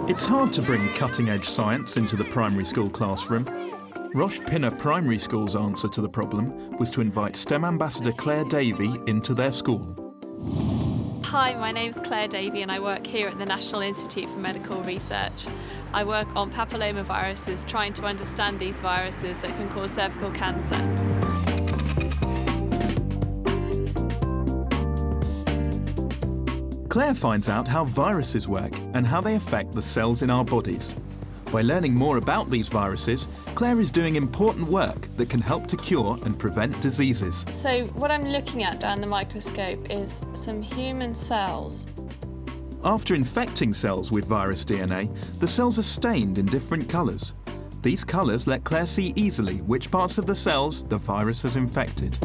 It's hard to bring cutting-edge science into the primary school classroom. Roche Pinner Primary School's answer to the problem was to invite STEM ambassador Claire Davey into their school. Hi, my name's Claire Davey and I work here at the National Institute for Medical Research. I work on papillomaviruses, trying to understand these viruses that can cause cervical cancer. Claire finds out how viruses work and how they affect the cells in our bodies. By learning more about these viruses, Claire is doing important work that can help to cure and prevent diseases. So what I'm looking at down the microscope is some human cells. After infecting cells with virus DNA, the cells are stained in different colours. These colours let Claire see easily which parts of the cells the virus has infected.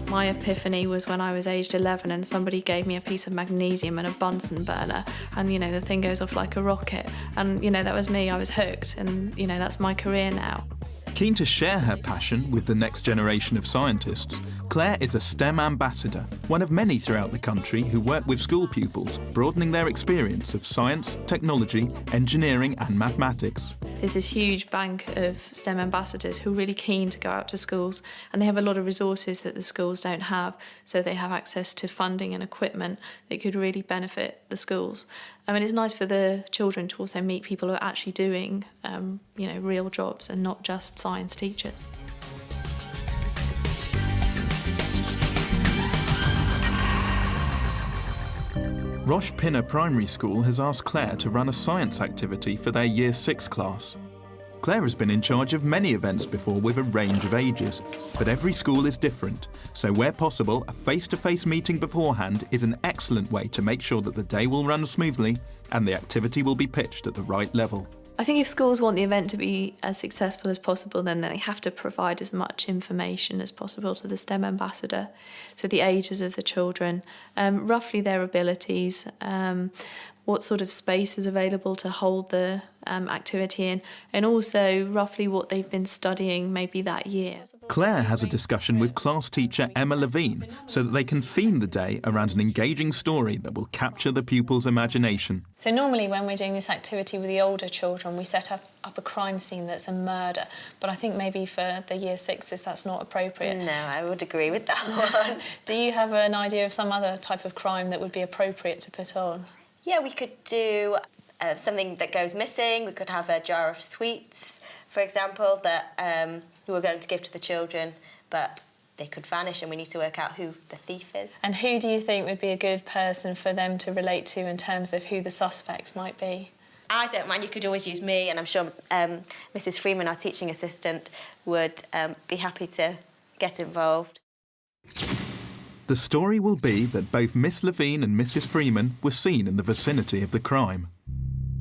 My epiphany was when I was aged 11 and somebody gave me a piece of magnesium and a Bunsen burner, and the thing goes off like a rocket, and that was me. I was hooked, and that's my career now. Keen to share her passion with the next generation of scientists, Claire is a STEM ambassador, one of many throughout the country who work with school pupils, broadening their experience of science, technology, engineering and mathematics. There's this huge bank of STEM ambassadors who are really keen to go out to schools, and they have a lot of resources that the schools don't have, so they have access to funding and equipment that could really benefit the schools. I mean, it's nice for the children to also meet people who are actually doing, real jobs and not just science teachers. Roche Pinner Primary School has asked Claire to run a science activity for their Year 6 class. Claire has been in charge of many events before with a range of ages, but every school is different, so where possible, a face-to-face meeting beforehand is an excellent way to make sure that the day will run smoothly and the activity will be pitched at the right level. I think if schools want the event to be as successful as possible, then they have to provide as much information as possible to the STEM ambassador. So the ages of the children, roughly their abilities, what sort of space is available to hold the activity in, and also roughly what they've been studying maybe that year. Claire has a discussion with class teacher Emma Levine so that they can theme the day around an engaging story that will capture the pupils' imagination. So normally when we're doing this activity with the older children, we set up a crime scene that's a murder, but I think maybe for the Year 6s that's not appropriate. No, I would agree with that one. Do you have an idea of some other type of crime that would be appropriate to put on? Yeah, we could do something that goes missing. We could have a jar of sweets, for example, that we were going to give to the children, but they could vanish and we need to work out who the thief is. And who do you think would be a good person for them to relate to in terms of who the suspects might be? I don't mind, you could always use me, and I'm sure Mrs. Freeman, our teaching assistant, would be happy to get involved. The story will be that both Miss Levine and Mrs. Freeman were seen in the vicinity of the crime.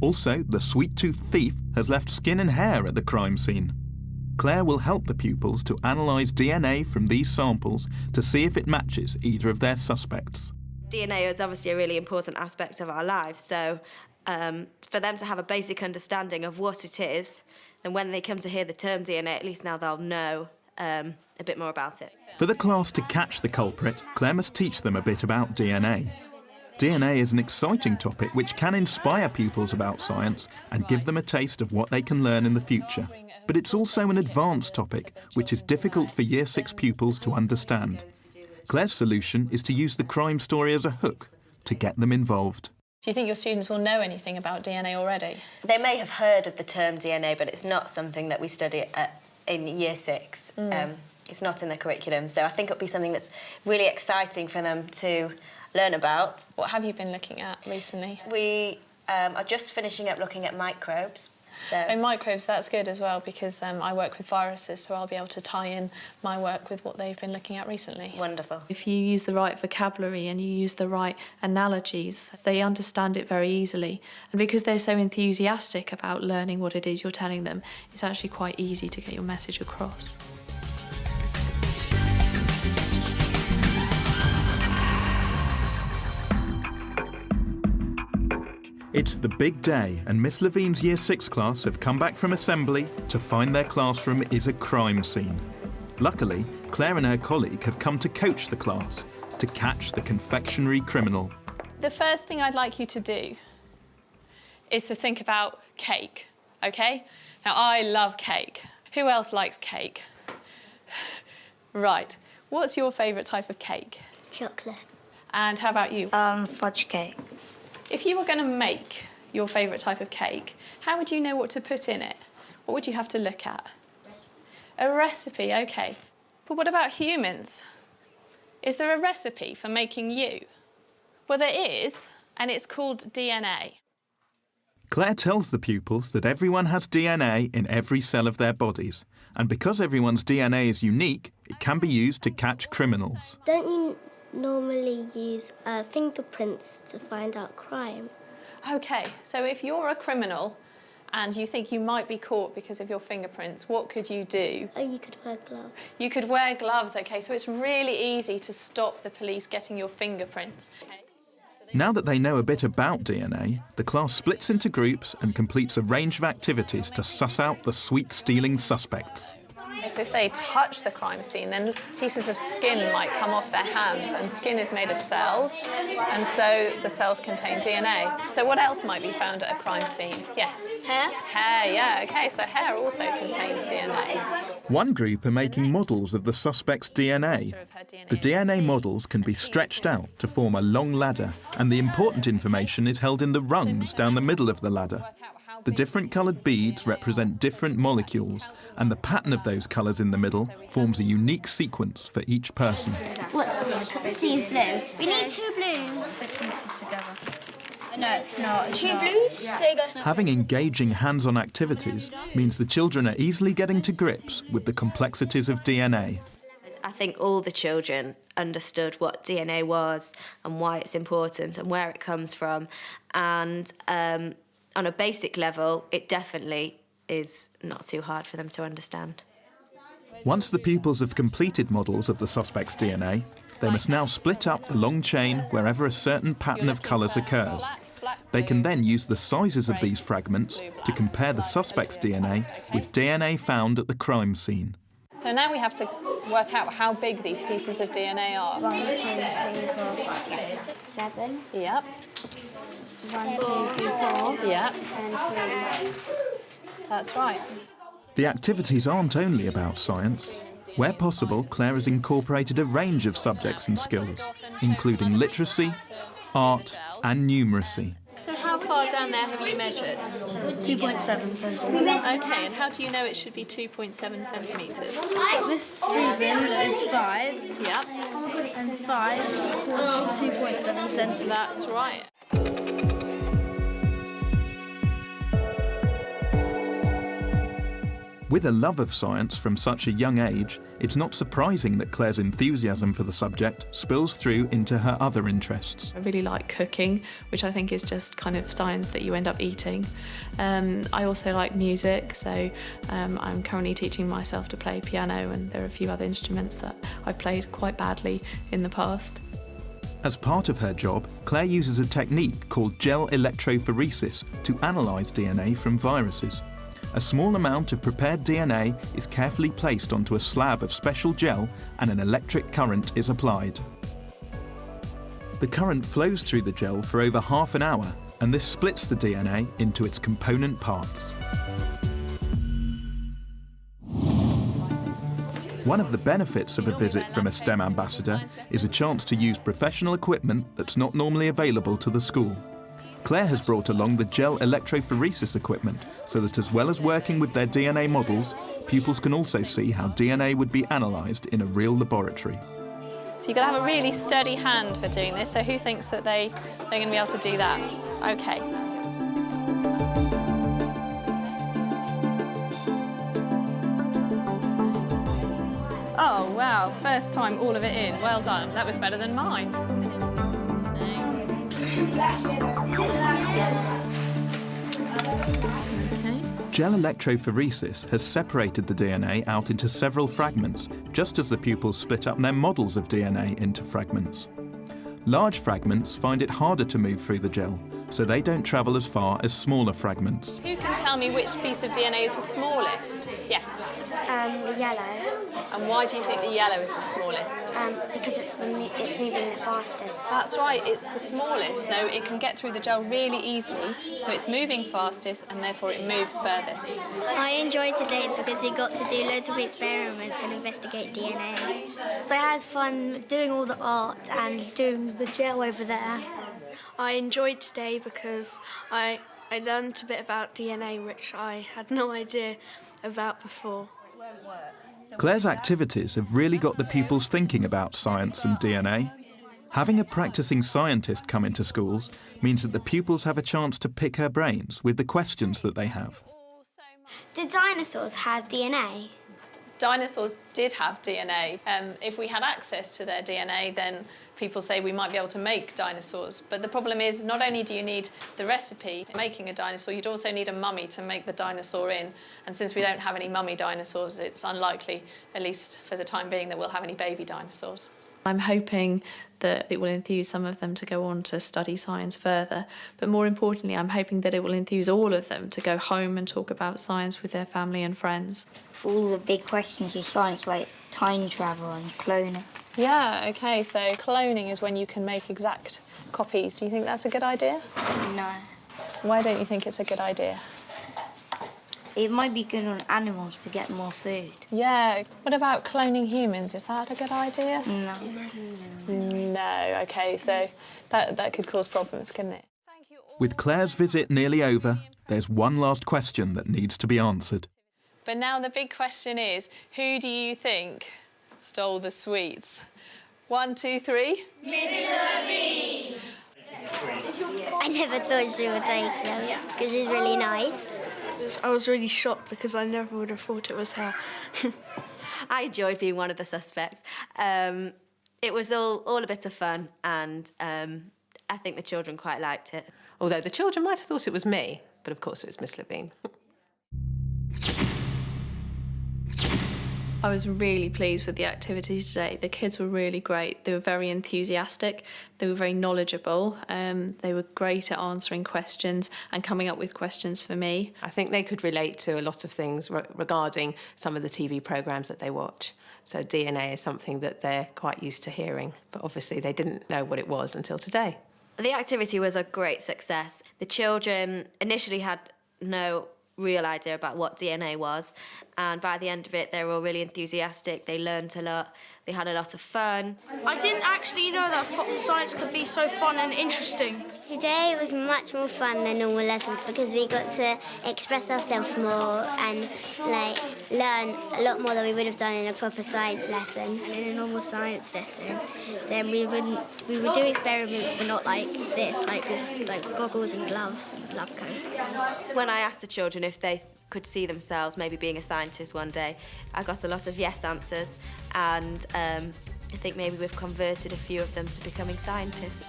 Also, the sweet-toothed thief has left skin and hair at the crime scene. Claire will help the pupils to analyse DNA from these samples to see if it matches either of their suspects. DNA is obviously a really important aspect of our lives, so for them to have a basic understanding of what it is, then when they come to hear the term DNA, at least now they'll know a bit more about it. For the class to catch the culprit, Claire must teach them a bit about DNA. DNA is an exciting topic which can inspire pupils about science and give them a taste of what they can learn in the future. But it's also an advanced topic which is difficult for Year 6 pupils to understand. Claire's solution is to use the crime story as a hook to get them involved. Do you think your students will know anything about DNA already? They may have heard of the term DNA, but it's not something that we study in Year 6. It's not in the curriculum, so I think it'll be something that's really exciting for them to learn about. What have you been looking at recently? We are just finishing up looking at microbes. So. And microbes, that's good as well, because I work with viruses, so I'll be able to tie in my work with what they've been looking at recently. Wonderful. If you use the right vocabulary and you use the right analogies, they understand it very easily. And because they're so enthusiastic about learning what it is you're telling them, it's actually quite easy to get your message across. It's the big day, and Miss Levine's Year 6 class have come back from assembly to find their classroom is a crime scene. Luckily, Claire and her colleague have come to coach the class, to catch the confectionery criminal. The first thing I'd like you to do is to think about cake, OK? Now, I love cake. Who else likes cake? Right. What's your favourite type of cake? Chocolate. And how about you? Fudge cake. If you were going to make your favourite type of cake, how would you know what to put in it? What would you have to look at? A recipe, OK. But what about humans? Is there a recipe for making you? Well, there is, and it's called DNA. Claire tells the pupils that everyone has DNA in every cell of their bodies, and because everyone's DNA is unique, it can be used to catch criminals. Don't you normally use fingerprints to find out crime? OK, so if you're a criminal and you think you might be caught because of your fingerprints, what could you do? Oh, you could wear gloves. You could wear gloves, OK, so it's really easy to stop the police getting your fingerprints. Now that they know a bit about DNA, the class splits into groups and completes a range of activities to suss out the sweet-stealing suspects. So if they touch the crime scene, then pieces of skin might come off their hands, and skin is made of cells, and so the cells contain DNA. So what else might be found at a crime scene? Yes? Hair? Hair, yeah, OK, so hair also contains DNA. One group are making models of the suspect's DNA. The DNA models can be stretched out to form a long ladder, and the important information is held in the rungs down the middle of the ladder. The different coloured beads represent different molecules, and the pattern of those colours in the middle forms a unique sequence for each person. C is blue. We need 2 blues. Together. No, it's not. Two blues? There you go. Having engaging hands-on activities means the children are easily getting to grips with the complexities of DNA. I think all the children understood what DNA was and why it's important and where it comes from. And on a basic level, it definitely is not too hard for them to understand. Once the pupils have completed models of the suspect's DNA, they must now split up the long chain wherever a certain pattern of colours occurs. They can then use the sizes of these fragments to compare the suspect's DNA with DNA found at the crime scene. So now we have to work out how big these pieces of DNA are. 1, 2, 3, 4, 5, 7. Yep. 1, 2, 3, 4. Yep. And 3. That's right. The activities aren't only about science. Where possible, Claire has incorporated a range of subjects and skills, including literacy, art and numeracy. So how far down there have you measured? 2.7 centimetres. OK, and how do you know it should be 2.7 centimetres? This 3 bins is 5, Yep, and 5 equals 2.7 centimetres. that's right. With a love of science from such a young age, it's not surprising that Claire's enthusiasm for the subject spills through into her other interests. I really like cooking, which I think is just kind of science that you end up eating. I also like music, so I'm currently teaching myself to play piano, and there are a few other instruments that I played quite badly in the past. As part of her job, Claire uses a technique called gel electrophoresis to analyse DNA from viruses. A small amount of prepared DNA is carefully placed onto a slab of special gel and an electric current is applied. The current flows through the gel for over half an hour, and this splits the DNA into its component parts. One of the benefits of a visit from a STEM ambassador is a chance to use professional equipment that's not normally available to the school. Claire has brought along the gel electrophoresis equipment so that as well as working with their DNA models, pupils can also see how DNA would be analysed in a real laboratory. So you've got to have a really steady hand for doing this, so who thinks that they're going to be able to do that? OK. Oh, wow, first time all of it in. Well done. That was better than mine. Gel electrophoresis has separated the DNA out into several fragments, just as the pupils split up their models of DNA into fragments. Large fragments find it harder to move through the gel, so they don't travel as far as smaller fragments. Who can tell me which piece of DNA is the smallest? Yes. Yellow, And why do you think the yellow is the smallest? because it's moving the fastest. That's right, it's the smallest, so it can get through the gel really easily, so it's moving fastest and therefore it moves furthest. I enjoyed today because we got to do loads of experiments and investigate DNA. So I had fun doing all the art and doing the gel over there. I enjoyed today because I learned a bit about DNA, which I had no idea about before. Claire's activities have really got the pupils thinking about science and DNA. Having a practicing scientist come into schools means that the pupils have a chance to pick her brains with the questions that they have. Did dinosaurs have DNA? Dinosaurs did have DNA. If we had access to their DNA, then people say we might be able to make dinosaurs. But the problem is, not only do you need the recipe for making a dinosaur, you'd also need a mummy to make the dinosaur in. And since we don't have any mummy dinosaurs, it's unlikely, at least for the time being, that we'll have any baby dinosaurs. I'm hoping that it will enthuse some of them to go on to study science further, but more importantly, I'm hoping that it will enthuse all of them to go home and talk about science with their family and friends. All the big questions in science, like time travel and cloning. Yeah, okay, so cloning is when you can make exact copies. Do you think that's a good idea? No. Why don't you think it's a good idea? It might be good on animals to get more food. Yeah, what about cloning humans? Is that a good idea? No. No, okay, so that could cause problems, couldn't it? With Claire's visit nearly over, there's one last question that needs to be answered. But now the big question is, who do you think stole the sweets? 1, 2, 3. I never thought she would take them because she's really nice. I was really shocked because I never would have thought it was her. I enjoyed being one of the suspects. It was all a bit of fun, and I think the children quite liked it. Although the children might have thought it was me, but of course it was Miss Levine. I was really pleased with the activities today. The kids were really great. They were very enthusiastic. They were very knowledgeable. They were great at answering questions and coming up with questions for me. I think they could relate to a lot of things regarding some of the TV programmes that they watch. So DNA is something that they're quite used to hearing, but obviously they didn't know what it was until today. The activity was a great success. The children initially had no real idea about what DNA was, and by the end of it they were all really enthusiastic. They learned a lot, they had a lot of fun. I didn't actually know that science could be so fun and interesting. Today it was much more fun than normal lessons because we got to express ourselves more and learn a lot more than we would have done in a proper science lesson. And in a normal science lesson, then we would do experiments, but not like this, with goggles and gloves and lab coats. When I asked the children if they could see themselves maybe being a scientist one day, I got a lot of yes answers, and I think maybe we've converted a few of them to becoming scientists.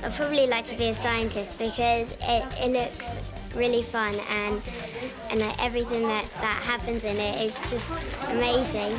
I'd probably like to be a scientist because it looks really fun and everything that happens in it is just amazing.